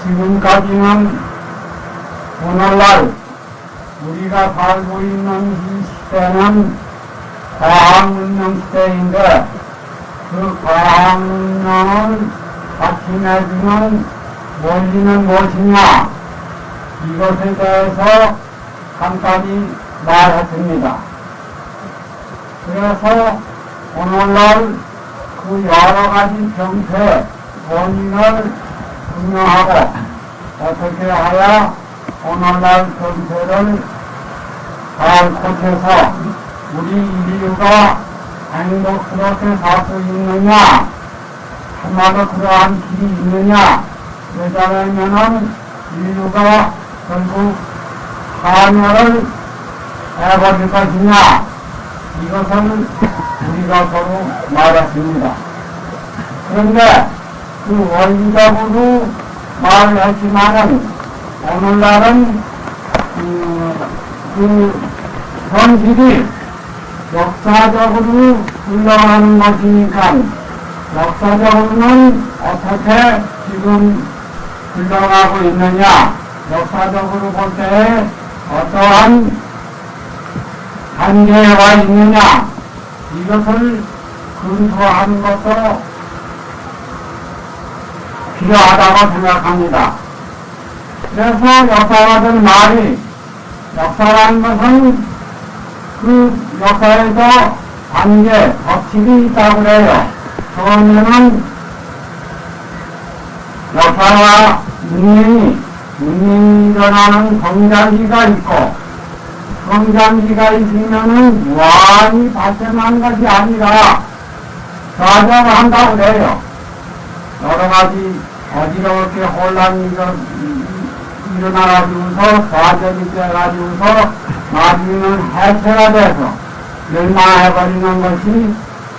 지금까지는 오늘날 우리가 살고 있는 이 시대는 과학문명 시대인데 그 과학문명을 받침해주는 원리는 무엇이냐, 이것에 대해서 간단히 말했습니다. 그래서 오늘날 그 여러가지 병태 원인을 분명하고 어떻게 하여 오늘날 병태를 잘 고쳐서 우리 인류가 행복스럽게 살 수 있느냐, 한마디로 그러한 길이 있느냐, 그러자면은 인류가 결국 파멸을 해버릴 것이냐, 이것을 우리가 서로 말했습니다. 그런데 그 원리적으로 말을 했지만은 오늘날은 그 현실이 역사적으로 흘러가는 것이니까 역사적으로는 어떻게 지금 흘러가고 있느냐, 역사적으로 볼 때 어떠한 단계가 있느냐, 이것을 검토하는 것도 필요하다고 생각합니다. 그래서 역사가들 말이, 역사라는 것은 그 역사에서 단계, 법칙이 있다고 그래요. 처음에는 역사와 문명이 일어나는 성장기가 있고, 성장기가 있으면은 무한히 발전한 것이 아니라 좌절한다고 그래요. 여러 가지 어지럽게 혼란이 일어나가지고서 좌절이 돼가지고서 나중에는 해체가 돼서 멸망해버리는 것이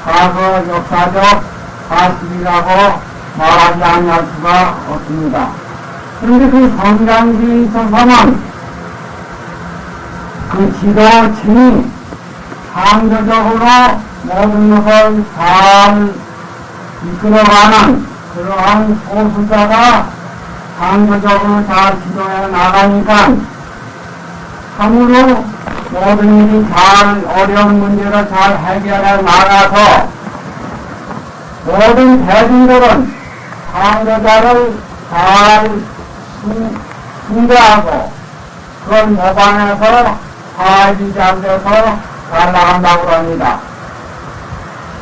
과거 역사적 사실이라고 말하지 않을 수가 없습니다. 그런데 그 성장기에 있어서는 그 지도층이 상대적으로 모든 것을 잘 이끌어가는 그러한 소수자가 상대적으로 잘 지도해 나가니까 참으로 모든 일이 잘 어려운 문제를 잘 해결해 나가서 모든 대중들은 상대자를 잘 숭배하고 그걸 모방해서 파악이 잘 돼서 잘 나간다고 합니다.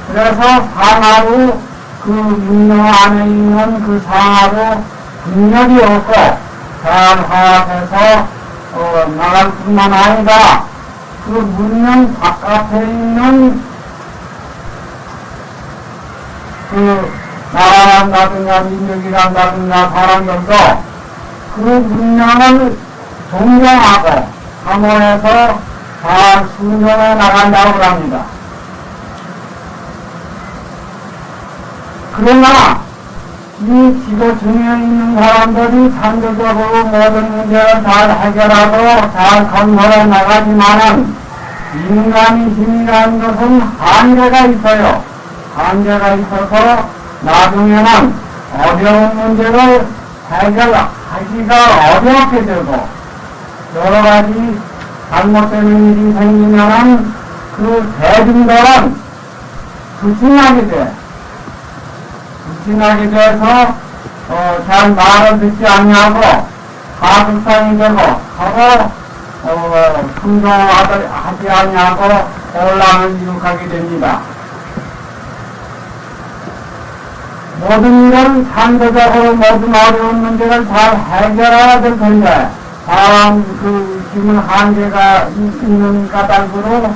그래서 상하로 그 문명 안에 있는 그 상하로 분열이 없고 잘 화합해서 나갈 뿐만 아니라 그 문명 바깥에 있는 그 나라란다든가 민족이란다든가 사람들도 그 문명을 존경하고 함원해서 잘 순종해 나간다고 합니다. 그러나 이 지도층에 있는 사람들이 상대적으로 모든 문제를 잘 해결하고 잘 건설해 나가지만은 인간의 힘이라는 것은 한계가 있어요. 한계가 있어서 나중에는 어려운 문제를 해결하기가 어렵게 되고 여러 가지 잘못되는 일이 생기면은 그 대중들은 불신하게 돼. 불신하게 돼서 잘 말을 듣지 않냐고 가불상이 되고 서로 순종하지 않냐고 혼란을 일으키게 됩니다. 모든 일은 상대적으로 모든 어려운 문제를 잘 해결해야 될 텐데 지금 한계가 있는 까닭으로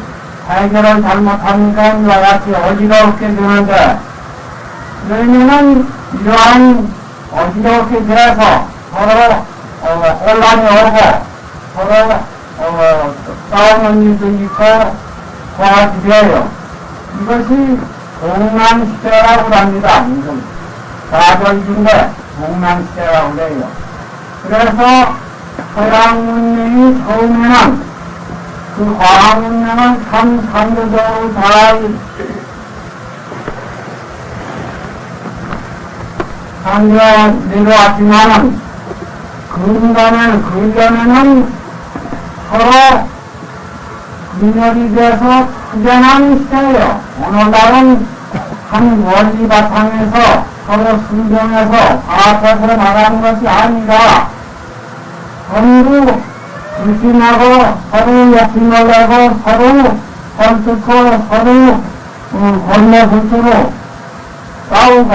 해결을 잘못하니까 이와 같이 어지럽게 되는데 그러면은 이러한 어지럽게 돼서 서로 혼란이 오고 서로 싸우는 일도 있고 과학이 돼요. 이것이 동남시대라고 합니다. 사절기인데 동남시대라고 해요. 그래서 서양 문명이 처음에는 그 과학 문명은 참 상대적으로 잘 상대가 내려왔지만은 근전에는 서로 분열이 돼서 투쟁한 시대예요. 오늘날은 한 원리 바탕에서 서로 순정해서 화합해서 나가는 것이 아니라 전부 불신하고 서로 욕심을 내고 서로 헐뜯고 서로 건너설수로 싸우고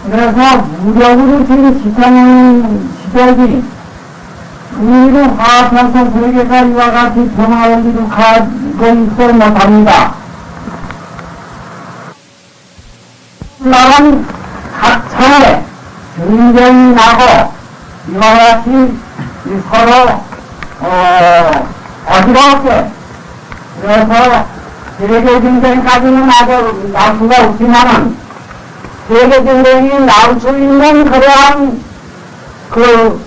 그래서 무력으로 지금 지탱하는 시대지 우리로 화합해서 세계가 이와 같이 평화를 이룩하고 있어 못합니다. 나는 각처에 전쟁이 나고 이와 같이 서로 어지럽게 그래서 세계 전쟁까지는 아주 날 수가 없지만은 세계 전쟁이 나올 수 있는 그러한 그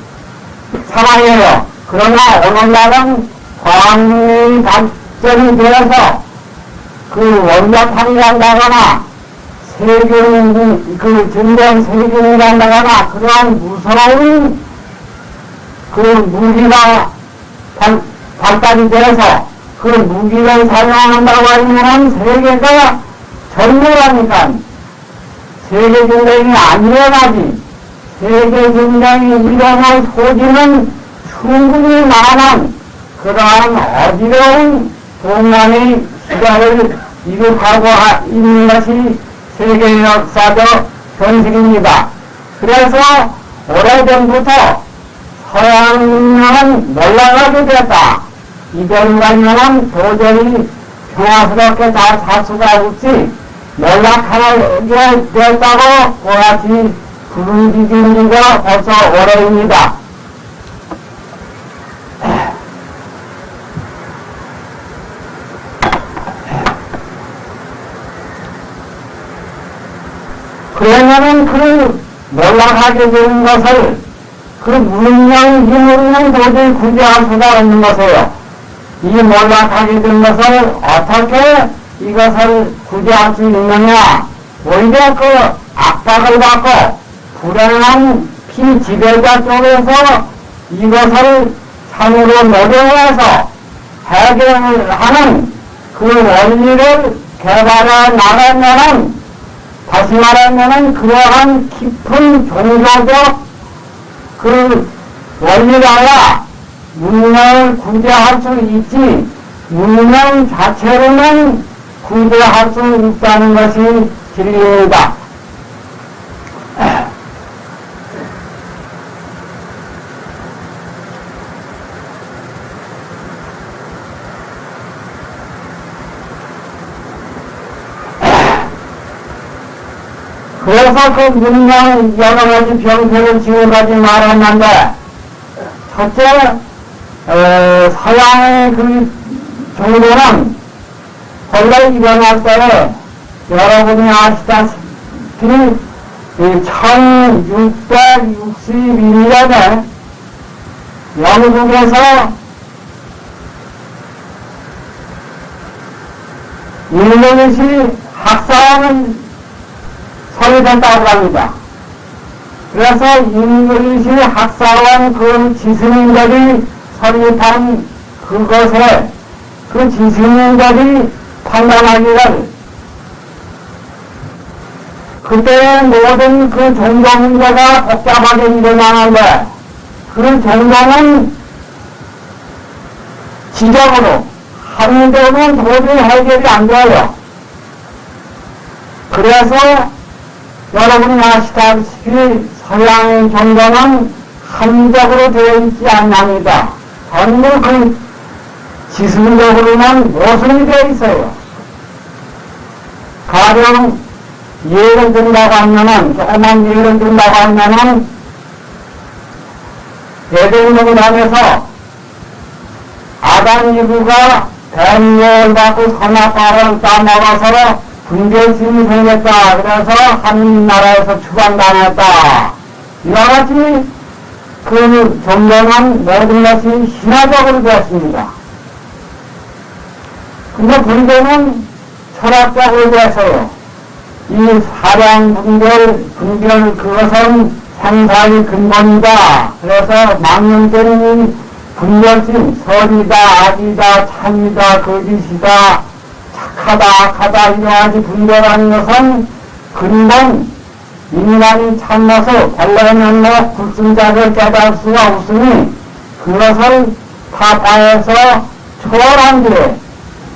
상황이에요. 그러나 오늘날은 과학이 발전이 되어서 그 원자탄이란다거나 그 전쟁 세균이란다거나 그러한 무서운 그 무기가 발달이 되어서 그 무기를 사용한다고 하면 세계가 전멸하니까 세계 전쟁이 안 일어나지. 세계 전쟁이 일어날 소지는 충분히 많은 그러한 어지러운 동안의 시간을 이룩하고 있는 것이 세계 역사적 현실입니다. 그래서 오래전부터 서양 문명은 몰락하게 됐다. 이별관념은 도저히 평화스럽게 잘 살 수가 없지 몰락하게 됐다고 그같이 부르짖은 지가 벌써 오래입니다. 그러면은 그 몰락하게 되는 것을 그 문명 힘으로는 도저히 구제할 수가 없는 것이에요. 이 몰락하게 된 것을 어떻게 이것을 구제할 수 있느냐? 오히려 그 압박을 받고 불안한 피지배자 쪽에서 이것을 참으로 노력해서 해결을 하는 그 원리를 개발해 나가면은 다시 말하면은 그러한 깊은 종교적 그 원리라야 문명을 구제할 수 있지 문명 자체로는 구제할 수 있다는 것이 진리입니다. 그래서 그 문명 여러 가지 병폐를 지어가지 말았는데 첫째 서양의 그 종교는 본래 일어날 때 여러분이 아시다시피 1661년에 영국에서 잉글리시 학사원을 설립했다고 합니다. 그래서 잉글리시 학사원 그 지스님들이 설립한 그것에 그 지스님들이 판단하기를 그때의 모든 그 종교 문제가 복잡하게 일어나는데 그 종교는 지적으로 한국은 도저히 해결이 안 돼요. 그래서 여러분이 아시다시피 서양 종교는 한적으로 되어 있지 않습니다. 전부 그 지승적으로는 모순이 되어 있어요. 가령 예를 든다고 하면은 조그만 예를 든다고 하면은 에덴 동산에서 아담 이브가 대명을 받고 선악과를 따먹어서 분별심이 생겼다. 그래서 한 나라에서 추방당했다. 이와 같이 그 종교는 모든 것이 신화적으로 되었습니다. 근데 불교는 철학적으로 되어서요. 이 사량 분별 그것은 생사의 근본이다. 그래서 망령되는 이 분별심, 선이다, 악이다, 참이다, 거짓이다, 착하다, 악하다, 이러한 분별하는 것은 근본, 인간이 참모습, 본래면목, 불승자를 깨달을 수가 없으니 그것을 타파해서 초월한 뒤에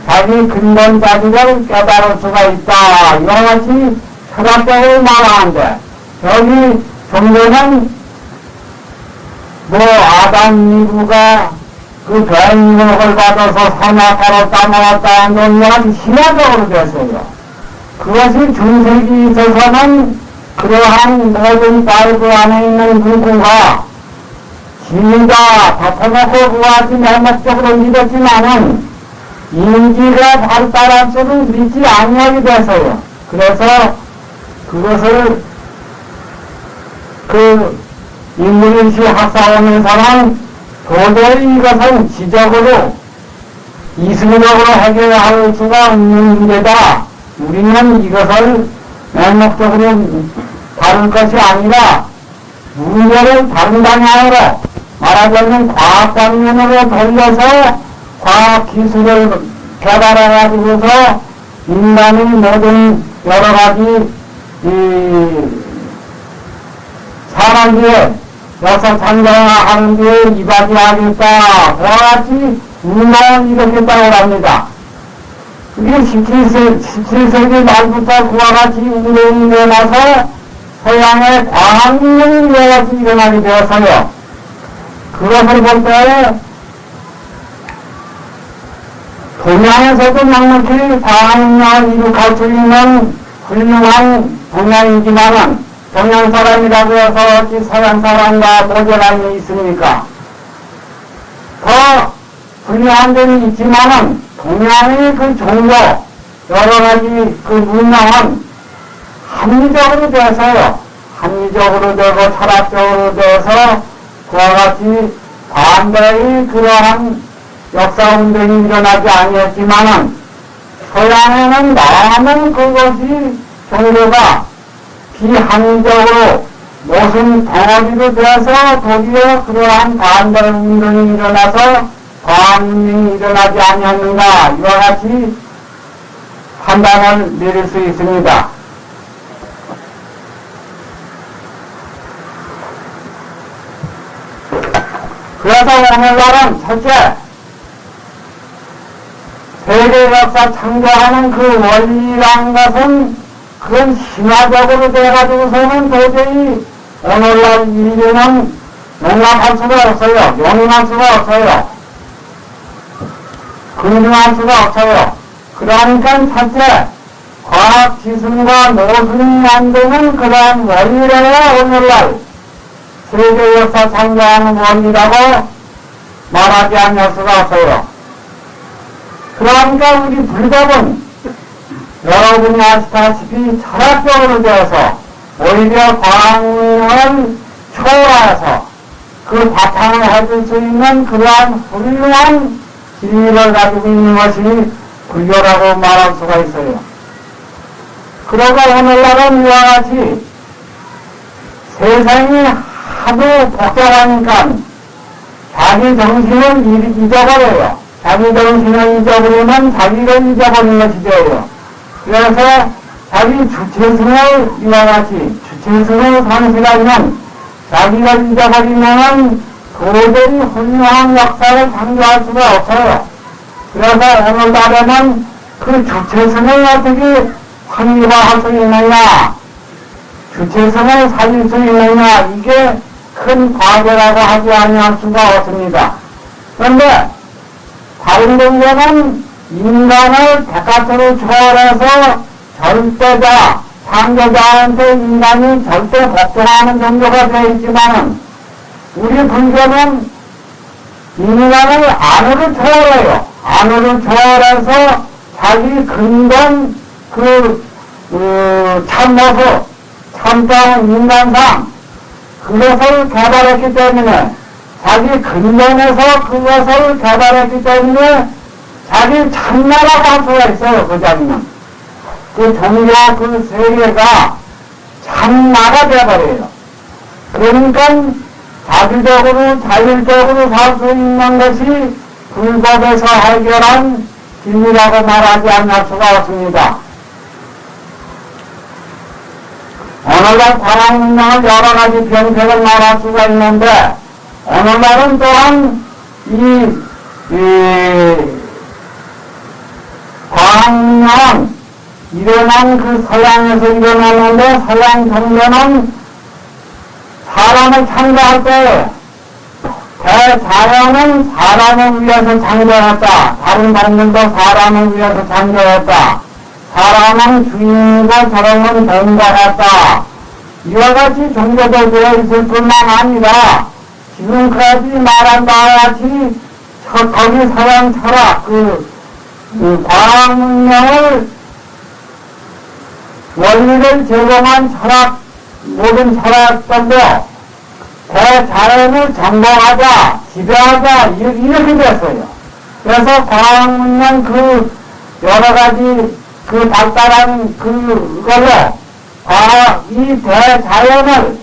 자기 근본 자질을 깨달을 수가 있다. 이와 같이 철학적으로 말하는데, 여기 종교는 아담 이브가 그 변육을 받아서 사막하러 따먹었다 하는 논리는 신화적으로 됐어요. 그것이 중세기에 있어서는 그러한 모든 바이블 안에 있는 누구가 진리다 덮어놓고 그것이 매목적으로 믿었지만은 인지가 발달할수록 믿지 아니하게 됐어요. 그래서 그것을 인문인시 학사원에서는 도저히 이것은 지적으로 이승적으로 해결할 수가 없는 문제다. 우리는 이것을 맹목적으로 다룰 것이 아니라 문제를 다른 방향으로 말하자면 과학 방면으로 돌려서 과학 기술을 개발해가지고서 인간의 모든 여러가지 산업에 역사 창조하는 데 이바지하겠다. 그와 같이 운동을 일으켰다고 합니다. 그게 17세기 말부터 그와 같이 운동이 일어나서 서양의 과학운동이 이와 같이 일어나게 되었어요. 그것을 볼 때 동양에서도 넉넉히 과학운동을 이룩할 수 있는 훌륭한 동양이지만은 동양 사람이라고 해서 어찌 서양 사람과 모자람이 있습니까? 더 훌륭한 점이 있지만은 동양의 그 종교, 여러가지 그 문명은 합리적으로 돼서요. 합리적으로 되고 철학적으로 돼서 그와 같이 반대의 그러한 역사운동이 일어나지 아니었지만은 서양에는 너무 그것이 종교가 비합리적으로 무슨 덩어리로 되어서 도리어 그러한 반대 운동이 일어나서 과학운동이 일어나지 아니었는가 이와 같이 판단을 내릴 수 있습니다. 그래서 오늘날은 첫째 세계 역사 창조하는 그 원리라는 것은 그건 신화적으로 돼가지고서는 도저히 오늘날 인류는 용납할 수가 없어요. 용인할 수가 없어요. 긍정할 수가 없어요. 그러니까 첫째 과학 지승과 노승이 만드는 그러한 원리를 오늘날 세계 역사 창조하는 원리라고 말하지 않을 수가 없어요. 그러니까 우리 불법은 여러분이 아시다시피 철학적으로 되어서 오히려 과학을 초월해서 그 바탕을 해줄 수 있는 그러한 훌륭한 진리를 가지고 있는 것이 불교라고 말할 수가 있어요. 그러고 오늘날은 이와 같이 세상이 하도 복잡하니까 자기 정신을 잊어버려요. 자기 정신을 잊어버리면 자기를 잊어버리는 것이 돼요. 그래서 자기 주체성을 이와 같이 주체성을 상실하면 자기를 잊어버리면 도저히 훌륭한 역사를 창조할 수가 없어요. 그래서 오늘날에는 그 주체성을 어떻게 확립화할 수 있느냐, 주체성을 살릴 수 있느냐, 이게 큰 과제라고 하지 아니할 수가 없습니다. 그런데 다른 종교는 인간을 백화토로 초월해서 절대자, 창조자한테 인간이 절대 복종하는 종교가 되어 있지만은 우리 불교는 인간을 안으로 초월해요. 안으로 초월해서 자기 근본 참모습, 참다운 인간상 그것을 개발했기 때문에 자기 근본에서 그것을 개발했기 때문에 자기 참나라고 할 수가 있어요. 그 자리는 그 종교 그 세계가 참나가 되어버려요. 그러니까 자주적으로 자율적으로 살 수 있는 것이 불법에서 해결한 진리라고 말하지 않을 수가 없습니다. 오늘날 광학문명을 여러가지 병폐를 말할 수가 있는데 오늘날은 또한 광학문명은 일어난 그 서양에서 일어났는데 서양 종교는 사람을 창조할 때 대자연은 사람을 위해서 창조했다. 다른 동물도 사람을 위해서 창조했다. 사람은 주인이고 저놈은 동거했다. 이와 같이 종교도 되어 있을 뿐만 아니라 지금까지 말한 바와 같이 거기 서양 철학, 과학문명을 원리를 제공한 철학, 모든 철학들도 대자연을 정복하자, 지배하자, 이렇게 됐어요. 그래서 과학문명 여러가지 발달한 그걸로 이 대자연을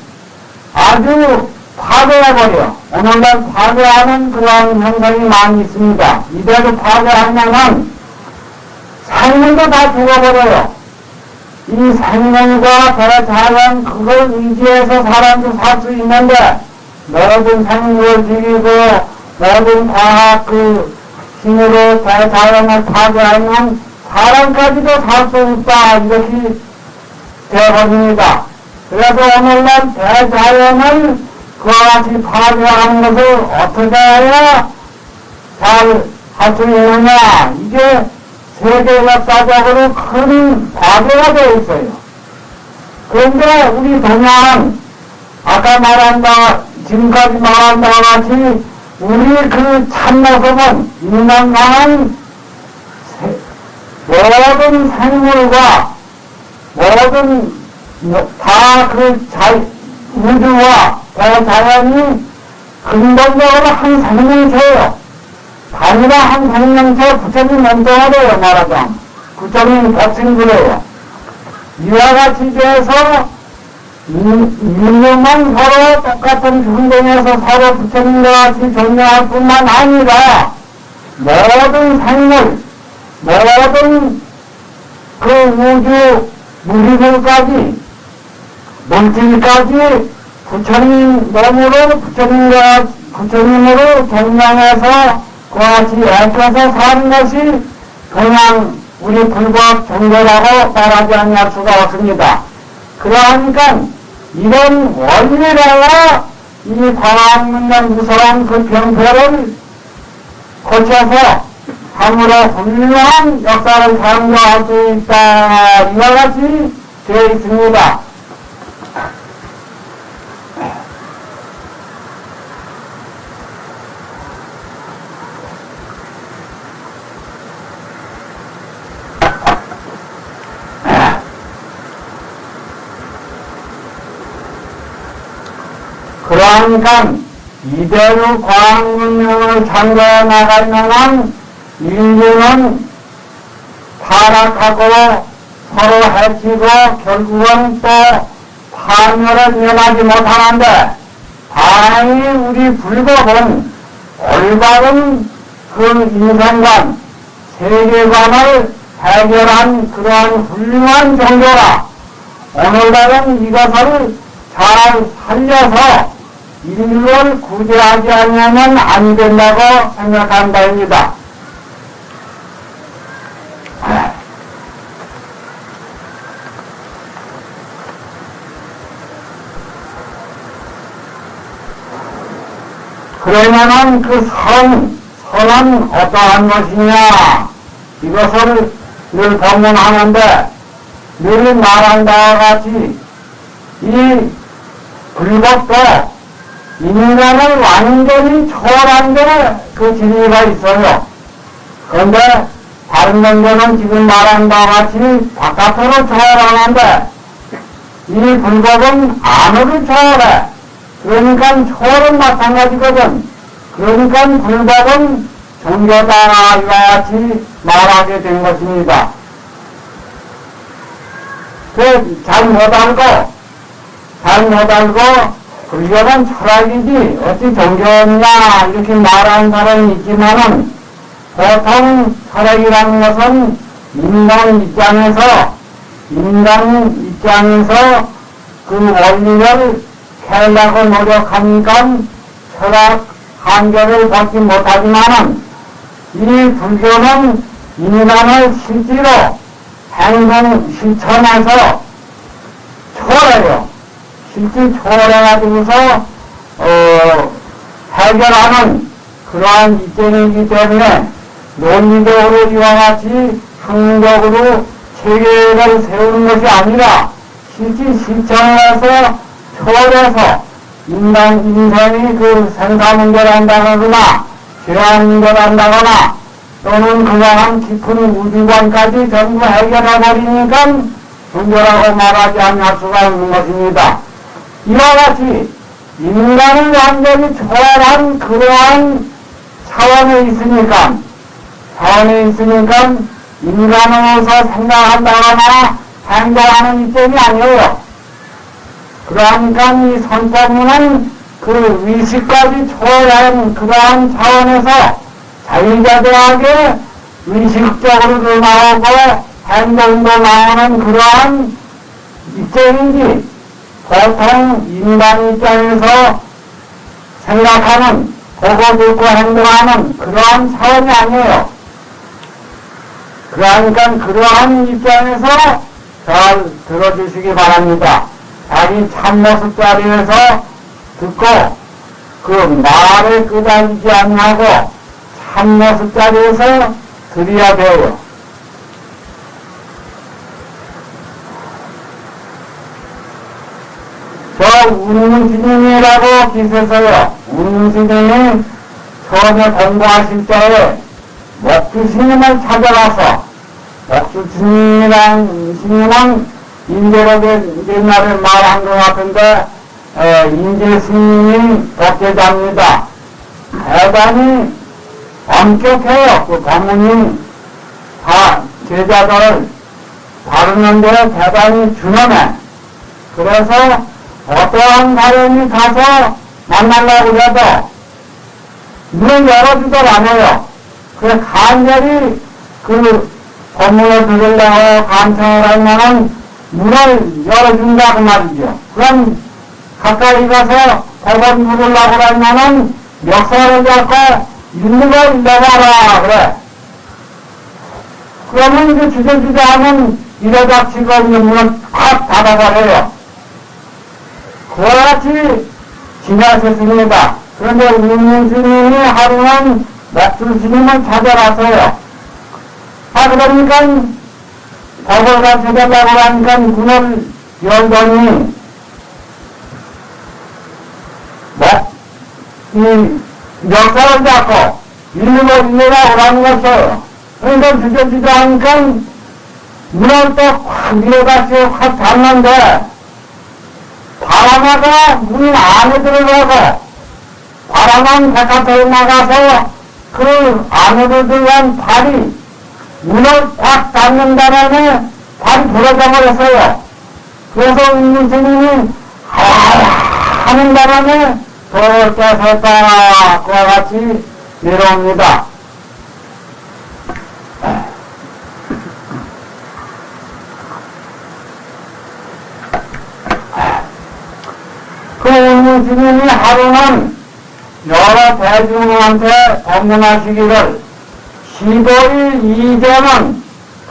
아주 파괴해버려. 오늘날 파괴하는 그런 현상이 많이 있습니다. 이대로 파괴하면은 생물도 다 죽어버려요. 이 생명과 대자연 그걸 의지해서 사람도 살 수 있는데 모든 생물을 죽이고 모든 과학 힘으로 대자연을 파괴하면 사람까지도 살 수 있다 이렇게 되어버립니다. 그래서 오늘날 대자연을 그와 같이 파괴하는 것을 어떻게 해야 잘 할 수 있느냐, 이게 세계 역사적으로 큰 과제가 되어 있어요. 그런데 우리 동양은 아까 지금까지 말한 바와 같이 우리 참모습은 인간과는 모든 생물과 모든 우주와 대자연이 근본적으로 한 생명체예요. 단일화 한 생명체 부처님 몸뚱아리예요. 말하자면 부처님 복싱그래요. 이와 같이 돼서 인류만 서로 똑같은 환경에서 서로 부처님과 같이 존재할 뿐만 아니라 모든 생물, 모든 우주 물리들까지 물질까지 부처님 몸으로 부처님으로 경량해서 그와 같이 애껴서 사는 것이 그냥 우리 불법 종교라고 말하지 않을 수가 없습니다. 그러니까 이런 원리라야 이 과학문명 무서운 그 병폐를 고쳐서 참으로 훌륭한 역사를 창조할 수 있다. 이와 같이 되어 있습니다. 그러니까 이대로 과학문명을 창조해 나가는 한 인류는 타락하고 서로 해치고 결국은 또 파멸을 면하지 못하는데 다행히 우리 불법은 올바른 인생관, 세계관을 해결한 그러한 훌륭한 종교라 오늘날은 이것을 잘 살려서 인류를 구제하지 않으면 안 된다고 생각한다입니다. 그러면은 선은 어떠한 것이냐, 이것을 늘 법문하는데 늘 말한 바와 같이 이 불법도 인간을 완전히 초월한 게 그 진리가 있어요. 그런데 다른 종교는 지금 말한 바와 같이 바깥으로 초월하는데 이 불법은 안으로 초월해. 그러니까 초월은 마찬가지거든. 그러니까 불법은 종교다 이와 같이 말하게 된 것입니다. 잘 못 알고 불교는 철학이지 어찌 종교냐 이렇게 말하는 사람이 있지만은 보통 철학이라는 것은 인간 입장에서 그 원리를 캐려고 노력하니까 철학 한계를 벗지 못하지만은 이 불교는 인간을 실제로 행동 실천해서 초월해요. 실제 초월해가지고서 해결하는 그러한 입장이기 때문에 논리적으로 이와 같이 학문적으로 체계를 세우는 것이 아니라 실제 실천을 해서 초월해서 인생이 그 생사 문제를 한다거나 죄악 문제를 한다거나 또는 그러한 깊은 우주관까지 전부 해결해버리니까 종교라고 말하지 않을 수가 있는 것입니다. 이와 같이 인간을 완전히 초월한 그러한 차원에 있으니까 인간으로서 생각한다거나 행동하는 입장이 아니에요. 그러니까 이 선법문은 그 의식까지 초월한 그러한 차원에서 자유자재하게 의식적으로도 나오고 행동도 나오는 그러한 입장인지 보통 인간 입장에서 생각하는 보고 듣고 행동하는 그러한 차원이 아니에요. 그러니까 그러한 입장에서 잘 들어주시기 바랍니다. 자기 참모습 자리에서 듣고 그 말에 끄달리지 않냐고 참모습 자리에서 들어야 돼요. 저 운문스님이라고 기세서요. 운문스님이 처음에 공부하실 때에 목주스님을 찾아가서 목주스님이란 스님은 인제로 옛날에 말한 것 같은데 인제스님이 독재자입니다. 대단히 엄격해요. 그 법문이 다 제자들을 다루는데 대단히 준엄해. 그래서 어떠한 사람이 가서 만나려고 해도 문을 열어주질 않아요. 그래서 간절히 그 법문을 들으려고 간청을 하면은 문을 열어준다고 말이죠. 그럼 가까이 가서 법을 물으려고 하면은 멱살을 잡고 일문을 내봐라 그래. 그러면 이제 주저주저하면 이래닥치고 있는 문을 팍 닫아버려요. 그와 같이 지나셨습니다. 그런데 운문스님이 하루는 목주스님을 찾아가서요. 그러니까 법을 가르쳐달라고 하니까 문을 열더니 이 멱살을 잡고 일로 오라는 것이에요. 그러니까 주저주저 하니까 문을 또 확 밀어같이 확 닫는데 바람아가 문 안에 들어가고 바람은 바깥으로 나가서 그 안으로 들어간 발이 문을 꽉 닫는 바람에 발이 부러져 버렸어요. 그래서 운문스님이 하는 바람에 돌을 깨섰다 그와 같이 내려옵니다. 그 운문스님이 하루는 여러 대중한테 법문하시기를 15일 이전은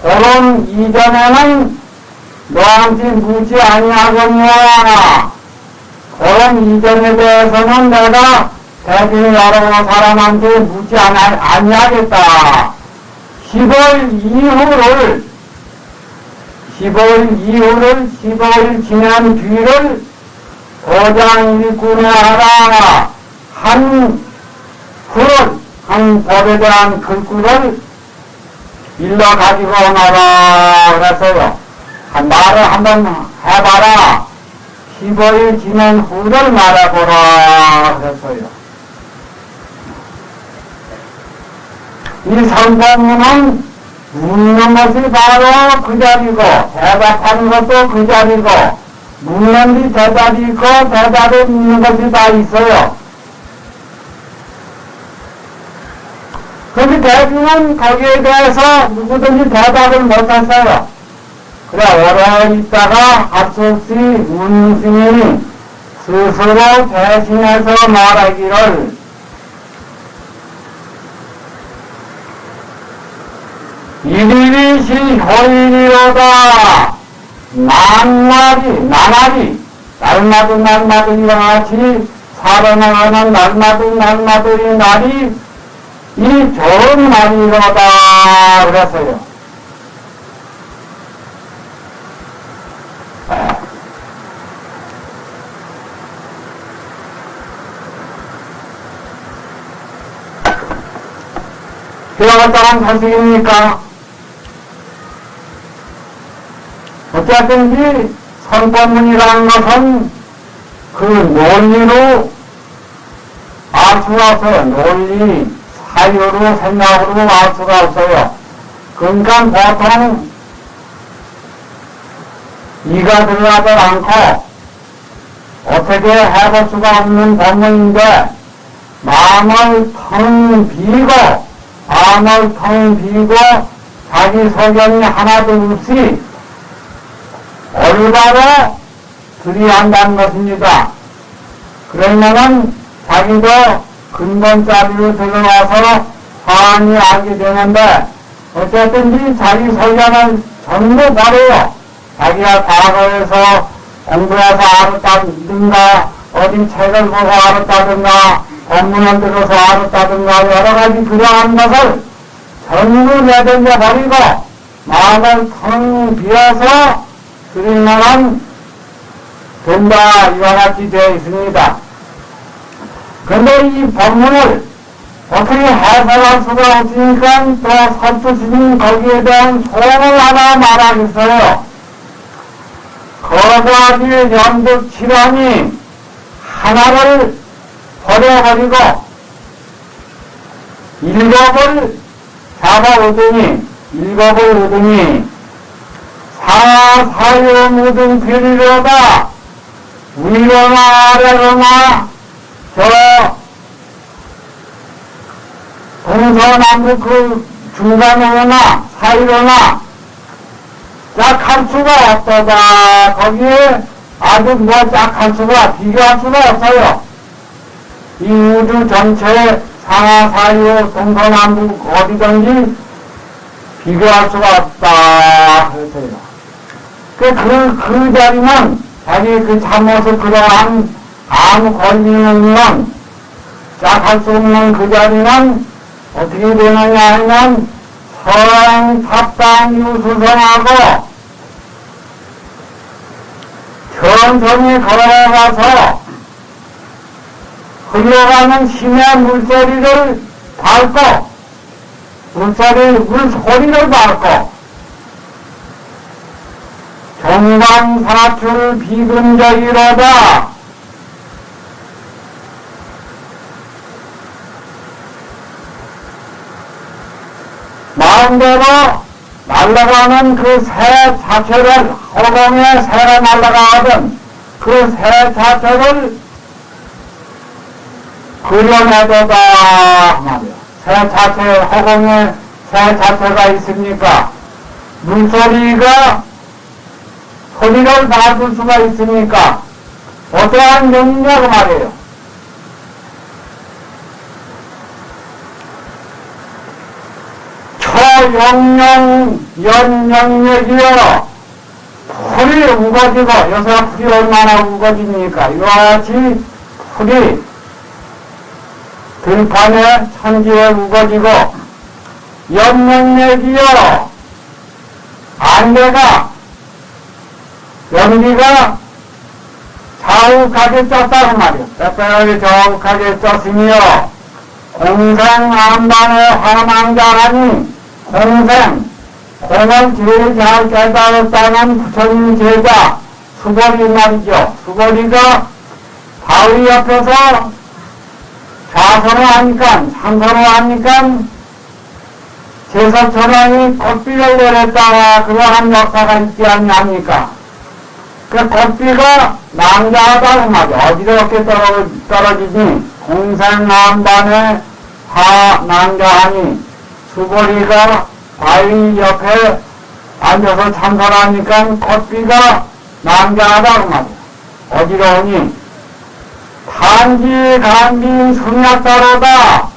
결혼 이전에는 너한테 묻지 아니하겠냐. 결혼 이전에 대해서는 내가 대중 여러 사람한테 묻지 아니하겠다. 15일 이후를 지난 뒤를 도장 일꾼에 하라. 한 법에 대한 글귀를 일러 가지고 오너라 그랬어요. 말을 한번 해봐라. 15일 지난 후를 말해보라 그랬어요. 이 선법문은 묻는 것이 바로 그 자리고 대답하는 것도 그 자리고 묻는 뒤 대답이 있고 대답에 묻는 것이 다 있어요. 그런데 대중은 거기에 대해서 누구든지 대답을 못했어요. 그래 오래 있다가 할 수 없이 문스님이 스스로 대신해서 말하기를 이리리시 효인이로다 나날이 날마다 이와 같이 살아나가는 날마다 날이 이 좋은 날이로다 그랬어요. 그러고 따른 사실입니까? 어쨌든지 선법문이라는 것은 그 논리로 알 수가 없어요. 논리, 사유로, 생각으로 알 수가 없어요. 그러니까 보통 이가 들어가지 않고 어떻게 해볼 수가 없는 법문인데 마음을 텅 비고 자기 소견이 하나도 없이 올바로 들이한다는 것입니다. 그러면은 자기도 근본자리로 들어와서 사안이 알게 되는데 어쨌든지 자기 소견을 전부 버려요. 자기가 과거에서 공부해서 알았다든가 어디 책을 보고 알았다든가 법문을 들어서 알았다든가 여러가지 그러한 것을 전부 내던져 버리고 마음을 텅 비어서 들으면은 된다 이와 같이 되어 있습니다. 그런데 이 법문을 어떻게 해석할 수가 없으니까 또 설투스님 거기에 대한 소원을 하나 말하겠어요. 거가지 연득 칠환이 하나를 버려버리고 일곱을 잡아오더니 사사유 무등 비리로다 위로나 아래로나 저 동서남북 그 중간으로나 사이로나 짝할 수가 없도다. 거기에 아주 뭐 짝할 수가 비교할 수가 없어요. 이 우주 전체 상하 사유 동서남북 어디든지 비교할 수가 없다 그랬어요. 그 자리는 자기 그 참모습 그러한 아무 걸리는 건 짝할 수 없는 그 자리는 어떻게 되느냐 하면 성탑당 유수성하고 천천히 걸어가서 흘러가는 심의 물소리를 밟고 물소리를 밟고 정강사출 비근적이로다 마음대로 날아가는 그 새 자체를 허공에 새가 날아가거든 그 새 자체를 그려내도다 말이야. 새 자체 허공에 새 자체가 있습니까? 물소리가 소리를 밟을 수가 있습니까? 어떠한 명이냐고 말이에요. 초영영 연영력이여 풀이 우거지고 요새 풀이 얼마나 우거집니까? 이와 같이 풀이 들판에 천지에 우거지고 연영력이여 안개가 연기가 자욱하게 쪘다고 말이요. 빼빼하게 자욱하게 쪘으며 공생안방의 화망자라니 공을 제일 잘 깨달았다는 부처님 제자 수고리 말이죠. 수고리가 바위 옆에서 좌선을 하니까 상선을 하니까 제석천왕이 꽃비를 내렸다가 그러한 역사가 있지 않습니까? 그 꽃비가 낭자하다고 말이야. 어지럽게 떨어지니 공생남반에 낭자하니 수보리가 바위 옆에 앉아서 참선하니까 꽃비가 낭자하다고 말이야. 어지러우니 단지 간빈 성약다로다.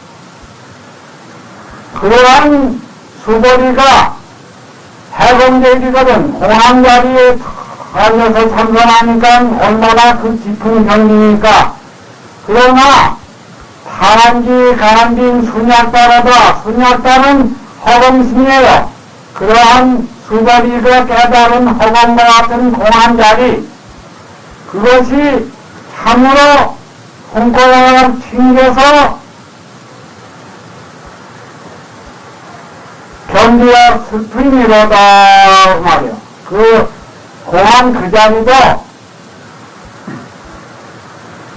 그러한 수보리가 해공적이거든. 공항자리에 앉아서 참선하니까 얼마나 그 깊은 경지니까. 그러나 단지 간빈 순약다로다. 순약다는 허공심이에요. 그러한 수보리가 깨달은 허공과 같은 공항자리, 그것이 참으로 손가락을 튕겨서 견디어 슬픔이로다 말이야. 그 공안 그 자리도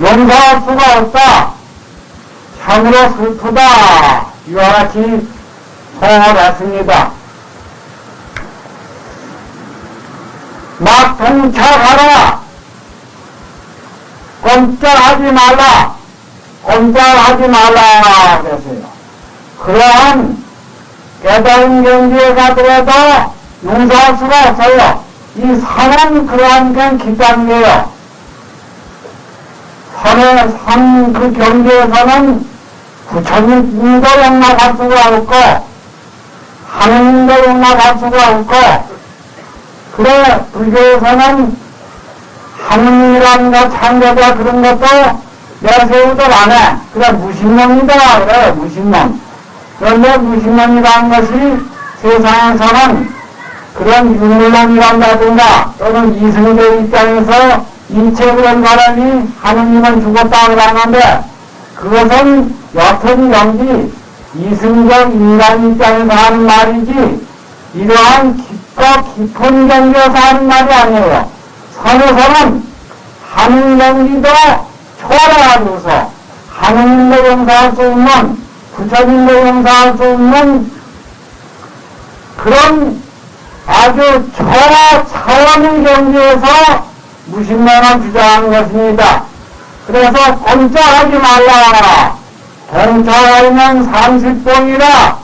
용서할 수가 없다. 참으로 슬프다. 이와 같이 통을 했습니다. 막 동착하라. 꼼짝하지 말라. 꼼짝하지 말라 그랬어요. 그러한 깨달은 경지에 가더라도 용서할 수가 없어요. 이 산은 그러한 게 기단이에요. 산 그 경지에서는 부처님도 용납할 수가 없고 하느님도 용납할 수가 없고, 그래 불교에서는 하느님이라는 것, 창조자 그런 것도 내세우들 안 해. 그래 무신론이다 그래, 무신론. 그런데 무신론이라는 것이 세상에서는 그런 유물론이란다든가 또는 이승제 입장에서 이체 그런 사람이 하느님은 죽었다 그러는데, 그것은 옅은 경지 이승적 인간 입장에서 하는 말이지 이러한 깊고 깊은 경지에서 하는 말이 아니에요. 선에서는 하는 경지도 초월해가지고서 하느님도 용서할 수 없는, 부처님도 용서할 수 없는 그런 아주 초차원의 경지에서 무신론을 주장하는 것입니다. 그래서 꼼짝하지 말라. 동차하면 30봉이라.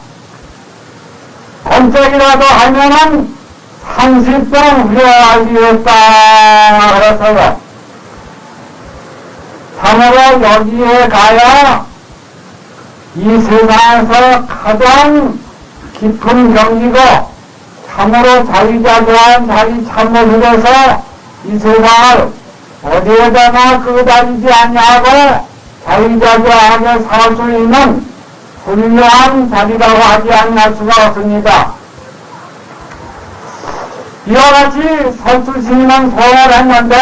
꼼짝이라도 하면은 30봉 후회하기였다 그랬어요. 참으로 여기에 가야 이 세상에서 가장 깊은 경지고 참으로 자기자기한 자기 참모들에서 이 세상을 어디에다가 끄다리지 아니하고 자기자기하게 살 수 있는 훌륭한 자리라고 하지 않을 수가 없습니다. 이와 같이 설투스님은 소원을 했는데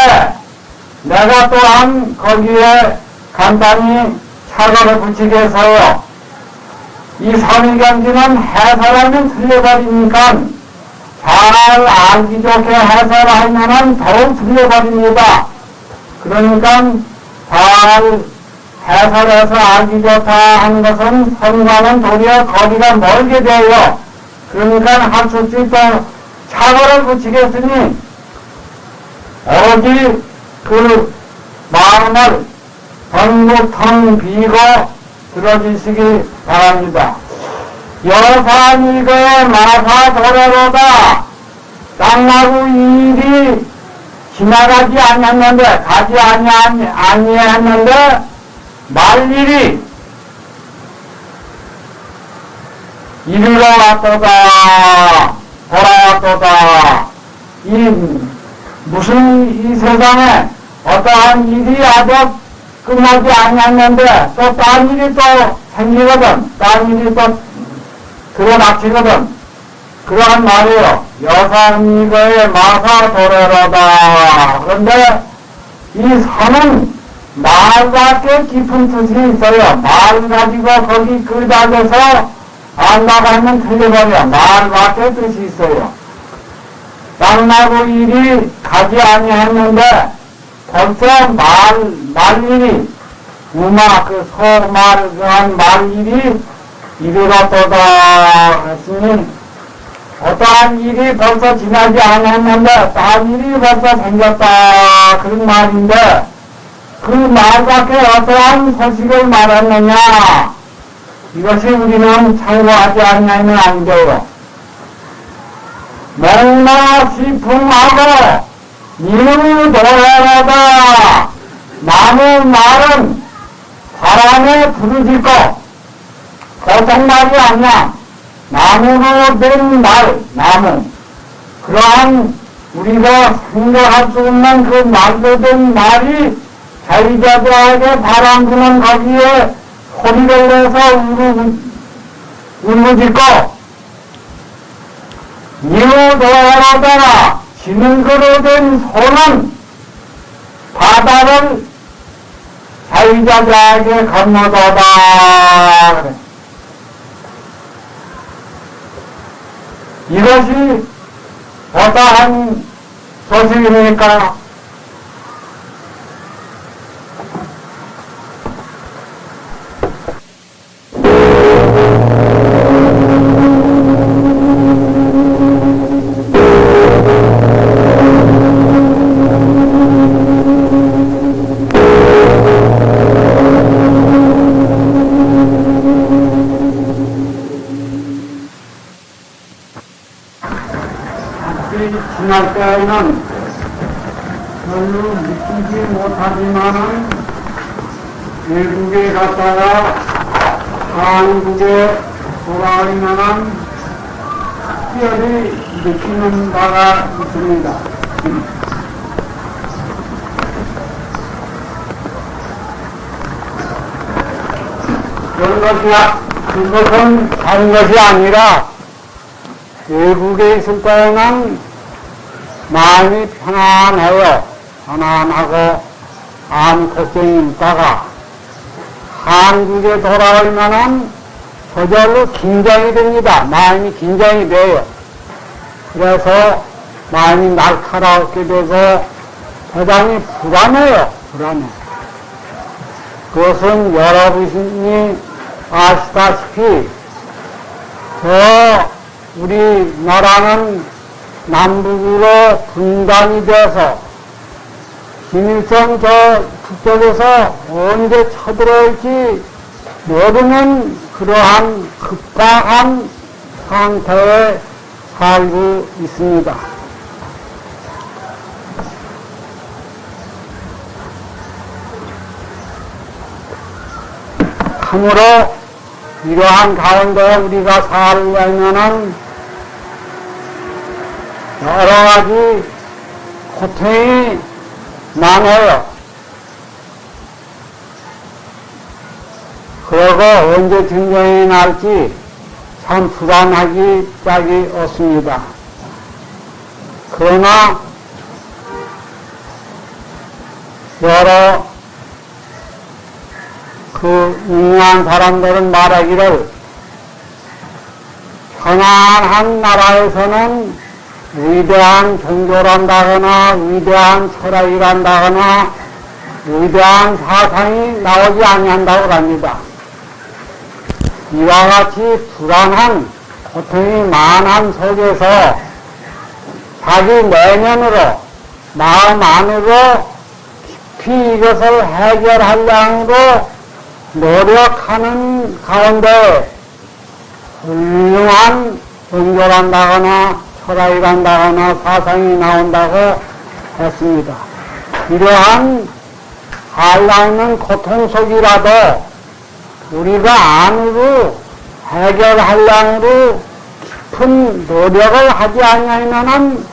내가 또한 거기에 간단히 차거를 붙이겠어요. 이 삼위경지는 해설하면 틀려버리니까 잘 알기 좋게 해설하면은 더욱 틀려버립니다. 그러니까 잘 해설해서 알기 좋다 하는 것은 선과는 도리어 거리가 멀게 돼요. 그러니까 한수씩 또 차고를 붙이겠으니 오직 그 마음을 텅 비고 들어주시기 바랍니다. 여산이거의 마사도래로다. 땅나무 일이 지나가지 않았는데, 가지 아니했는데 말일이 이리로 왔도다. 돌아왔도다. 무슨 이 세상에 어떠한 일이 아주 끝나지 않았는데 또 딴 일이 또 생기거든. 딴 일이 또 들어닥치거든. 그러한 말이에요. 여산이거의 마사도래로다. 그런데 이 산은 말밖에 깊은 뜻이 있어요. 말 가지고 거기 그 자리에서 안다고 하면 틀려버려. 말밖에 뜻이 있어요. 땅나무 일이 가지 아니했는데 벌써 말일이 우마 그 소말 그한 말일이 이르렀도다 했으니 어떠한 일이 벌써 지나지 않았는데 딴 일이 벌써 생겼다 그런 말인데 그 말밖에 어떠한 소식을 말했느냐 이것이 우리는 참고하지 않냐면 안 돼요. 목마시풍하고 이유도하다 나무 말은 바람에 부르짖고 보통 말이 아니야. 나무로 된 말, 나무. 그러한 우리가 생각할 수 없는 그 말로 된 말이 자유자재하게 바람 부는 거기에 소리를 내서 울부짖고 이유도하다가 지능거로 된 소는 바다를 자유자재하게 건너가다 그래. 이것이 어떠한 소식입니까? 지날 때에는 별로 느끼지 못하지만은 외국에 갔다가 한국에 돌아오면은 특별히 느끼는 바가 있습니다. 그것은 다른 것이 아니라 외국에 있을 때에는 마음이 편안해요. 편안하고 아무 걱정이 있다가 한국에 돌아오면은 저절로 긴장이 됩니다. 마음이 긴장이 돼요. 그래서 마음이 날카롭게 되고 대단히 불안해요. 불안해. 그것은 여러분이 아시다시피 우리나라는 남북으로 분단이 돼서 김일성 저 북쪽에서 언제 쳐들어올지 모르는 그러한 급박한 상태에 살고 있습니다. 참으로 이러한 가운데 우리가 살려면은 여러 가지 고통이 많아요. 그러고 언제 전쟁이 날지 참 불안하기 짝이 없습니다. 그러나 여러 그 유명한 사람들은 말하기를 편안한 나라에서는 위대한 종교란다거나 위대한 철학이란다거나 위대한 사상이 나오지 아니한다고 합니다. 이와 같이 불안한 고통이 만한 속에서 자기 내면으로 마음 안으로 깊이 이것을 해결하려고 노력하는 가운데 훌륭한 종교란다거나 철학이란다거나 사상이 나온다고 했습니다. 이러한 살아있는 고통 속이라도 우리가 안으로 해결하려고 깊은 노력을 하지 아니하면은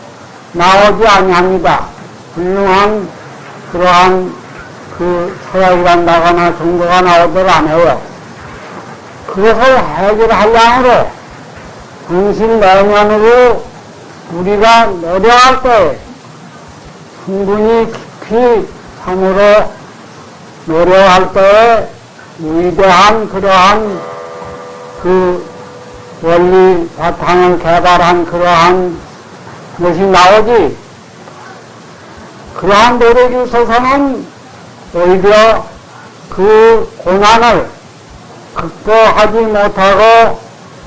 나오지 아니합니다. 훌륭한 그러한 그 철학이란다거나 종교가 나오도록 안 해요. 그것을 해결하려고 정신 내면으로 우리가 노력할 때 충분히 깊이 참으로 노력할 때 위대한 그러한 그 원리 바탕을 개발한 그러한 것이 나오지, 그러한 노력이 있어서는 오히려 그 고난을 극복하지 못하고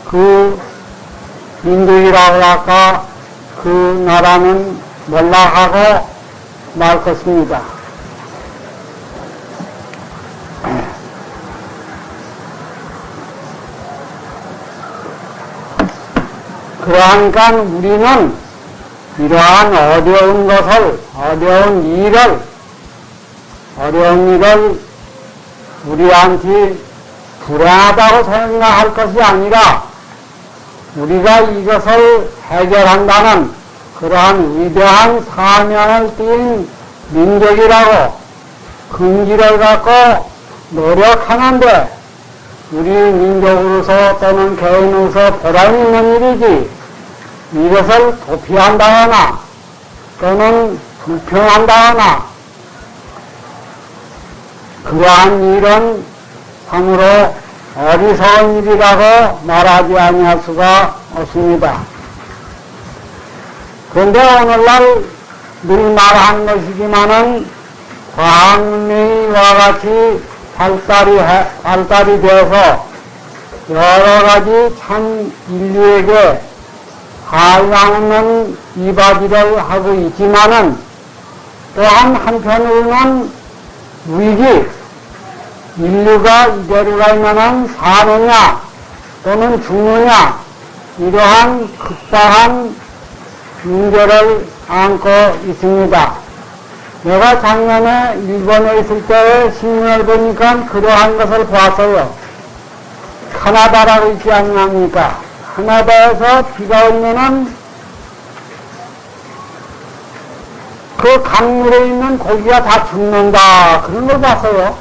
그 민족이라고 할까 그 나라는 몰락하고 말 것입니다. 그러니까 우리는 이러한 어려운 일을 우리한테 불행하다고 생각할 것이 아니라 우리가 이것을 해결한다는 그러한 위대한 사명을 띈 민족이라고 긍지를 갖고 노력하는데 우리 민족으로서 또는 개인으로서 보람있는 일이지 이것을 도피한다거나 또는 불평한다거나 그러한 일은 참으로 어리석은 일이라고 말하지 아니할 수가 없습니다. 그런데 오늘날 늘 말한 것이지만은 과학문명이와 같이 발달이 되어서 여러 가지 참 인류에게 한량없는 이바지를 하고 있지만은 또한 한편으로는 위기, 인류가 이대로 가면은 사느냐 또는 죽느냐 이러한 급박한 문제를 안고 있습니다. 내가 작년에 일본에 있을 때 신문을 보니까 그러한 것을 봤어요. 카나다라고 있지 않습니까? 카나다에서 비가 오면은 그 강물에 있는 고기가 다 죽는다. 그런 걸 봤어요.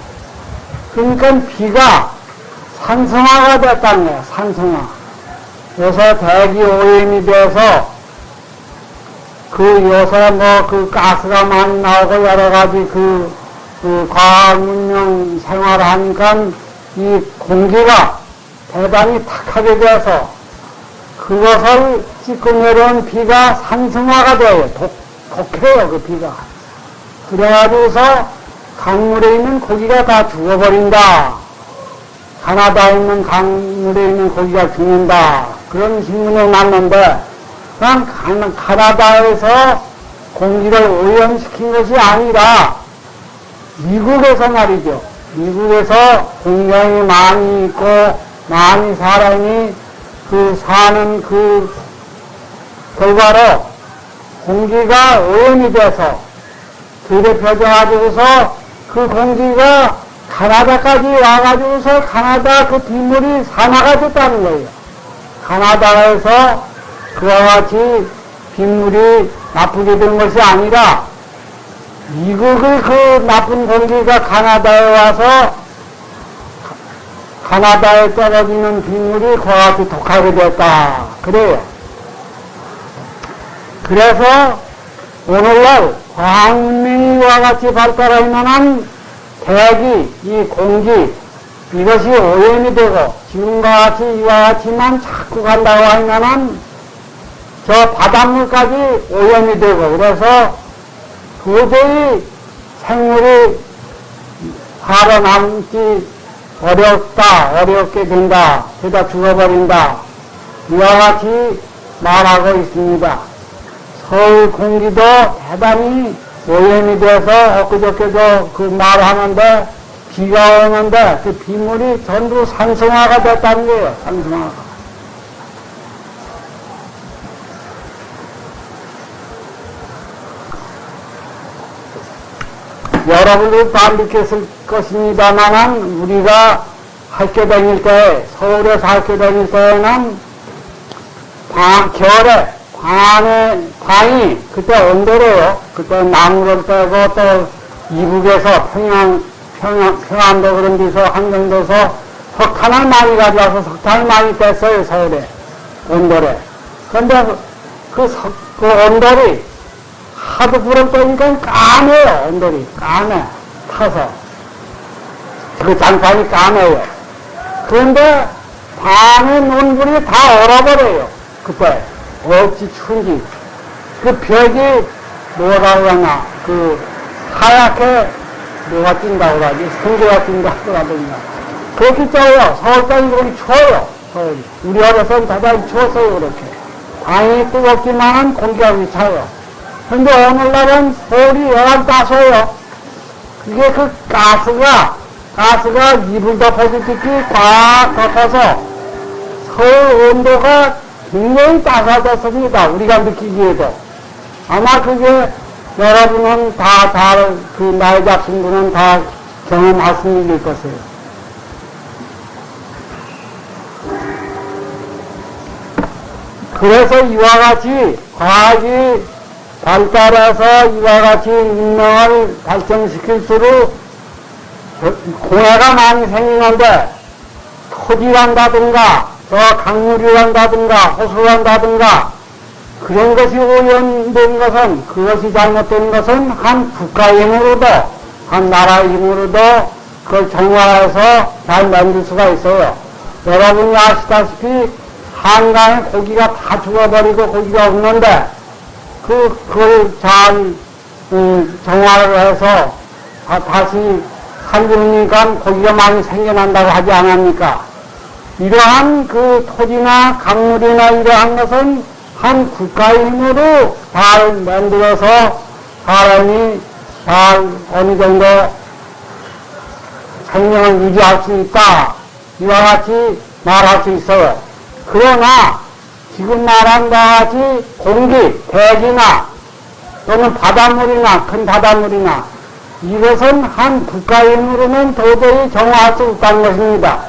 그러니까 비가 산성화가 됐다는 거예요. 산성화. 요새 대기 오염이 돼서 요새 가스가 많이 나오고 여러 가지 과학 문명 생활을 하니까 이 공기가 대단히 탁하게 돼서 그것을 씻고 내려온 비가 산성화가 돼요. 독해요, 그 비가. 그래가지고서 강물에 있는 고기가 다 죽어버린다. 가나다에 있는 강물에 있는 고기가 죽는다. 그런 신문에 났는데, 난 가나다에서 공기를 오염시킨 것이 아니라 미국에서 말이죠. 미국에서 공장이 많이 있고 많이 사람이 사는 결과로 공기가 오염이 돼서 더럽혀져가지고서 그 공기가 가나다까지 와가지고서 가나다 그 빗물이 산화가 됐다는 거예요. 가나다에서 그와 같이 빗물이 나쁘게 된 것이 아니라 미국의 그 나쁜 공기가 가나다에 와서 가나다에 떨어지는 빗물이 그와 같이 독하게 됐다. 그래요. 그래서 오늘날 과학문명이와 같이 발달할 만한 대기, 이 공기, 이것이 오염이 되고 지금과 같이 이와 같이만 자꾸 간다고 하면은 저 바닷물까지 오염이 되고 그래서 도저히 생물이 살아남기 어렵게 된다. 그러다 죽어버린다. 이와 같이 말하고 있습니다. 서울 공기도 대단히 오염이 돼서 엊그저께도 그 말하는데 비가 오는데 그 빗물이 전부 산성화가 됐다는 거예요. 산성화가. 여러분들 다 느꼈을 것입니다만은 우리가 학교 다닐 때, 서울에서 학교 다닐 때는 겨울에 방이 그때 온도래요. 그때 나무를 빼고 또 이북에서 평안도 그런 데서 한경도서 석탄을 많이 가져와서 석탄을 많이 뺐어요. 서울에 온돌에. 그런데 그 온돌이 하도 불을 빼니까 까매요. 온돌이 까매 타서 그 장판이 까매요. 그런데 방의 논불이 다 얼어버려요. 그때 어찌 추운지 그 벽이 뭐라고 하나 하얗게 뭐가 뛴다고 그러지 성게가 뛴다고 그러더니만 그렇게 쪄요. 서울까지 그렇게 추워요. 서울이 우리 어렸을 때 대단히 추웠어요. 그렇게 방이 뜨겁지만은 공기가 차요. 근데 오늘날은 서울이 여간 가스예요. 그게 그 가스가 이불 덮어주듯이 꽉 덮어서 서울 온도가 굉장히 따뜻해졌습니다. 우리가 느끼기에도. 아마 그게 여러분은 그 나이 잡신 분은 다 경험하신 일일 것이에요. 그래서 이와 같이 과학이 발달해서 이와 같이 운명을 발전시킬수록 공해가 많이 생기는데 토지란다든가 강물이란다든가 호수란다든가 그런 것이 오염된 것은 그것이 잘못된 것은 한 국가의 힘으로도 한 나라의 힘으로도 그걸 정화해서 잘 만들 수가 있어요. 여러분이 아시다시피 한강에 고기가 다 죽어버리고 고기가 없는데 그걸 잘 정화를 해서 다시 살리니까 고기가 많이 생겨난다고 하지 않습니까? 이러한 그 토지나 강물이나 이러한 것은 한 국가의 힘으로 잘 만들어서 사람이 잘 어느 정도 생명을 유지할 수 있다. 이와 같이 말할 수 있어요. 그러나 지금 말한 바와 같이 공기, 대지나 또는 바닷물이나 큰 바닷물이나 이것은 한 국가의 힘으로는 도저히 정화할 수 없다는 것입니다.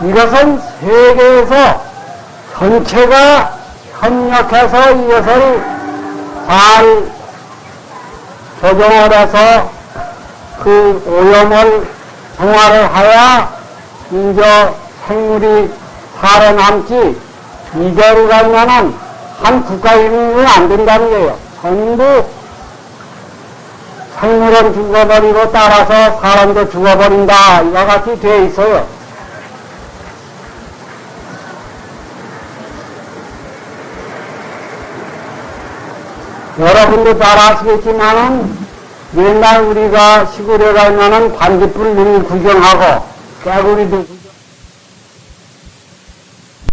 이것은 세계에서 전체가 협력해서 이것을 잘 조정을 해서 그 오염을 정화를 하여 이제 생물이 살아남지 이대로 가면은 한 국가의 힘으로는 안 된다는 거예요. 전부 생물은 죽어버리고 따라서 사람도 죽어버린다. 이와 같이 되어 있어요. 여러분도 잘 아시겠지만은 옛날 우리가 시골에 가면은 반딧불 눈 구경하고 깨구리도